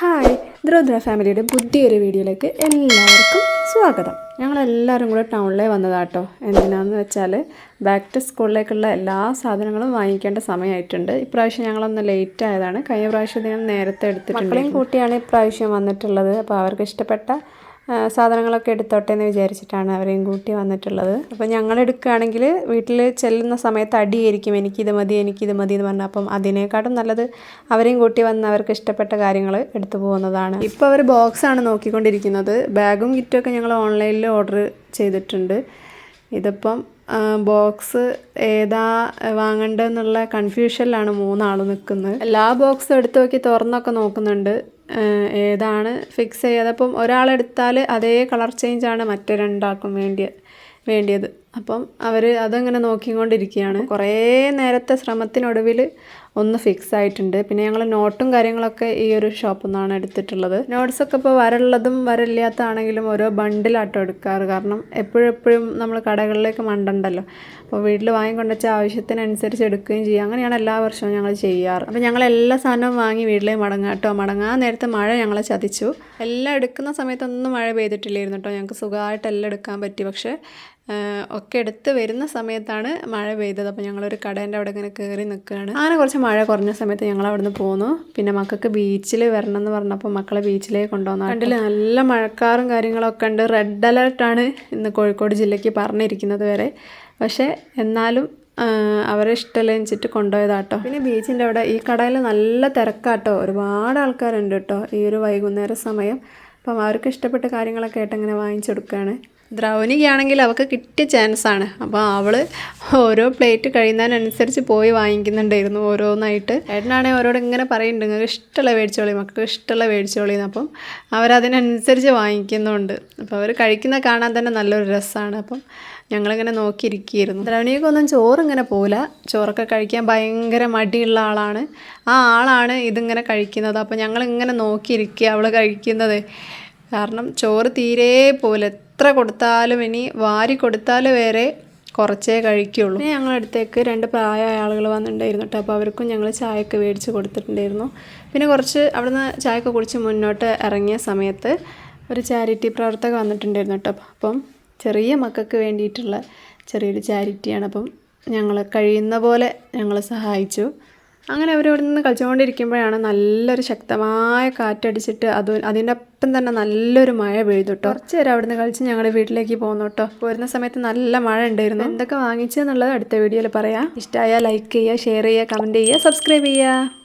Hi ദ്രോദ്ര ഫാമിലിയുടെ പുതിയൊരു വീഡിയോയിലേക്ക് എല്ലാവർക്കും സ്വാഗതം. ഞങ്ങളെല്ലാവരും കൂടെ ടൗണിലേ വന്നതാട്ടോ. എന്തിനാണെന്ന് വെച്ചാൽ ബാക്ക് ടു സ്കൂളിലേക്കുള്ള എല്ലാ സാധനങ്ങളും വാങ്ങിക്കേണ്ട സമയമായിട്ടുണ്ട്. ഇപ്രാവശ്യം ഞങ്ങളൊന്ന് ലേറ്റ് ആയതാണ്. കഴിഞ്ഞ പ്രാവശ്യം ഞാൻ നേരത്തെ എടുത്തിട്ടുണ്ട്. മക്കളെയും കൂട്ടിയാണ് ഇപ്രാവശ്യം വന്നിട്ടുള്ളത്. അപ്പോൾ അവർക്ക് ഇഷ്ടപ്പെട്ട സാധനങ്ങളൊക്കെ എടുത്തോട്ടെ എന്ന് വിചാരിച്ചിട്ടാണ് അവരെയും കൂട്ടി വന്നിട്ടുള്ളത്. അപ്പോൾ ഞങ്ങൾ എടുക്കുകയാണെങ്കിൽ വീട്ടിൽ ചെല്ലുന്ന സമയത്ത് അടിയായിരിക്കും, എനിക്കിത് മതി എന്ന് പറഞ്ഞാൽ. അപ്പം അതിനേക്കാട്ടും നല്ലത് അവരെയും കൂട്ടി വന്ന് അവർക്ക് ഇഷ്ടപ്പെട്ട കാര്യങ്ങൾ എടുത്തു പോകുന്നതാണ്. ഇപ്പോൾ അവർ ബോക്സാണ് നോക്കിക്കൊണ്ടിരിക്കുന്നത്. ബാഗും കിറ്റുമൊക്കെ ഞങ്ങൾ ഓൺലൈനിൽ ഓർഡർ ചെയ്തിട്ടുണ്ട്. ഇതിപ്പം ബോക്സ് ഏതാ വാങ്ങേണ്ടതെന്നുള്ള കൺഫ്യൂഷനിലാണ് മൂന്നാൾ നിൽക്കുന്നത്. എല്ലാ ബോക്സും എടുത്ത് നോക്കി തുറന്നൊക്കെ നോക്കുന്നുണ്ട് ഏതാണ് ഫിക്സ് ചെയ്യാതെ. അപ്പം ഒരാളെടുത്താൽ അതേ കളർ ചേഞ്ചാണ് മറ്റേ രണ്ടാൾക്കും വേണ്ടിയത്. അപ്പം അവർ അതങ്ങനെ നോക്കിക്കൊണ്ടിരിക്കുകയാണ്. കുറേ നേരത്തെ ശ്രമത്തിനൊടുവിൽ ഒന്ന് ഫിക്സ് ആയിട്ടുണ്ട്. പിന്നെ ഞങ്ങൾ നോട്ടും കാര്യങ്ങളൊക്കെ ഈ ഒരു ഷോപ്പിൽ നിന്നാണ് എടുത്തിട്ടുള്ളത്. നോട്ട്സൊക്കെ ഇപ്പോൾ വരള്ളതും വരല്ലാത്തതാണെങ്കിലും ഓരോ ബണ്ടിലാട്ടോ എടുക്കാറ്. കാരണം എപ്പോഴും നമ്മൾ കടകളിലേക്ക് മണ്ടണ്ടല്ലോ. അപ്പോൾ വീട്ടിൽ വാങ്ങിക്കൊണ്ടുവച്ച ആവശ്യത്തിനനുസരിച്ച് എടുക്കുകയും ചെയ്യും. അങ്ങനെയാണ് എല്ലാ വർഷവും ഞങ്ങൾ ചെയ്യാറ്. അപ്പോൾ ഞങ്ങൾ എല്ലാ സാധനവും വാങ്ങി വീട്ടിലേക്ക് മടങ്ങാൻ നേരത്തെ മഴ ഞങ്ങളെ ചതിച്ചു. എല്ലാം എടുക്കുന്ന സമയത്തൊന്നും മഴ പെയ്തിട്ടില്ലായിരുന്നു കേട്ടോ. ഞങ്ങൾക്ക് സുഖമായിട്ട് എല്ലാം എടുക്കാൻ പറ്റി. പക്ഷേ ഒക്കെ എടുത്ത് വരുന്ന സമയത്താണ് മഴ പെയ്തത്. അപ്പോൾ ഞങ്ങളൊരു കടേൻ്റെ അവിടെ ഇങ്ങനെ കയറി നിൽക്കുകയാണ്. അങ്ങനെ കുറച്ച് മഴ കുറഞ്ഞ സമയത്ത് ഞങ്ങൾ അവിടെ നിന്ന് പോന്നു. പിന്നെ മക്കൾക്ക് ബീച്ചിൽ വരണം എന്ന് പറഞ്ഞപ്പോൾ മക്കളെ ബീച്ചിലേക്ക് കൊണ്ടുവന്നു. കണ്ടില്ല, നല്ല മഴക്കാറും കാര്യങ്ങളൊക്കെ ഉണ്ട്. റെഡ് അലേർട്ടാണ് ഇന്ന് കോഴിക്കോട് ജില്ലയ്ക്ക് പറഞ്ഞിരിക്കുന്നത് വരെ. പക്ഷേ എന്നാലും അവരെ ഇഷ്ടമല്ല വെച്ചിട്ട് കൊണ്ടുപോയതാട്ടോ. പിന്നെ ബീച്ചിൻ്റെ അവിടെ ഈ കടയിൽ നല്ല തിരക്കാട്ടോ. ഒരുപാട് ആൾക്കാരുണ്ട് കേട്ടോ ഈ ഒരു വൈകുന്നേര സമയം. അപ്പം അവർക്ക് ഇഷ്ടപ്പെട്ട കാര്യങ്ങളൊക്കെ ആയിട്ട് ഇങ്ങനെ വാങ്ങിച്ചെടുക്കുകയാണ്. ദ്രൗനികയാണെങ്കിൽ അവൾക്ക് കിട്ടിയ ചാൻസാണ്. അപ്പോൾ അവൾ ഓരോ പ്ലേറ്റ് കഴിയുന്നതിനനുസരിച്ച് പോയി വാങ്ങിക്കുന്നുണ്ടായിരുന്നു ഓരോന്നായിട്ട്. ഏട്ടനാണെങ്കിൽ അവരോട് ഇങ്ങനെ പറയുന്നുണ്ട്, നിങ്ങൾക്ക് ഇഷ്ടമുള്ള മേടിച്ചോളി, മക്കൾക്ക് ഇഷ്ടമുള്ള മേടിച്ചോളിന്ന്. അപ്പം അവരതിനനുസരിച്ച് വാങ്ങിക്കുന്നുണ്ട്. അപ്പോൾ അവർ കഴിക്കുന്ന കാണാൻ തന്നെ നല്ലൊരു രസമാണ്. അപ്പം ഞങ്ങളിങ്ങനെ നോക്കിയിരിക്കുകയായിരുന്നു. ദ്രൗനിക്കൊന്നും ചോറിങ്ങനെ പോകില്ല. ചോറൊക്കെ കഴിക്കാൻ ഭയങ്കര മടിയുള്ള ആളാണ്. ആ ആളാണ് ഇതിങ്ങനെ കഴിക്കുന്നത്. അപ്പോൾ ഞങ്ങളിങ്ങനെ നോക്കിയിരിക്കുക അവൾ കഴിക്കുന്നത്. കാരണം ചോറ് തീരെ പോലെ എത്ര കൊടുത്താലും ഇനി വാരി കൊടുത്താൽ വരെ കുറച്ചേ കഴിക്കുകയുള്ളൂ. പിന്നെ ഞങ്ങളടുത്തേക്ക് 2 പ്രായമായ ആളുകൾ വന്നിട്ടുണ്ടായിരുന്നു കേട്ടോ. അപ്പോൾ അവർക്കും ഞങ്ങൾ ചായയൊക്കെ മേടിച്ച് കൊടുത്തിട്ടുണ്ടായിരുന്നു. പിന്നെ കുറച്ച് അവിടുന്ന് ചായയൊക്കെ കുടിച്ച് മുന്നോട്ട് ഇറങ്ങിയ സമയത്ത് ഒരു ചാരിറ്റി പ്രവർത്തക വന്നിട്ടുണ്ടായിരുന്നു കേട്ടോ. അപ്പം ചെറിയ മക്കൾക്ക് വേണ്ടിയിട്ടുള്ള ചെറിയൊരു ചാരിറ്റിയാണ്. അപ്പം ഞങ്ങൾ കഴിയുന്ന പോലെ ഞങ്ങൾ സഹായിച്ചു. അങ്ങനെ അവരിവിടെ നിന്ന് കളിച്ചുകൊണ്ടിരിക്കുമ്പോഴാണ് നല്ലൊരു ശക്തമായ കാറ്റടിച്ചിട്ട് അതിൻ്റെ ഒപ്പം തന്നെ നല്ലൊരു മഴ പെയ്തു കേട്ടോ. കുറച്ച് നേരം അവിടെ നിന്ന് കളിച്ച് ഞങ്ങളുടെ വീട്ടിലേക്ക് പോകുന്നു കേട്ടോ. പോരുന്ന സമയത്ത് നല്ല മഴ ഉണ്ടായിരുന്നു. എന്തൊക്കെ വാങ്ങിച്ചെന്നുള്ളത് അടുത്ത വീഡിയോയിൽ പറയാം. ഇഷ്ടമായാൽ ലൈക്ക് ചെയ്യുക, ഷെയർ ചെയ്യുക, കമൻറ്റ് ചെയ്യുക, സബ്സ്ക്രൈബ് ചെയ്യുക.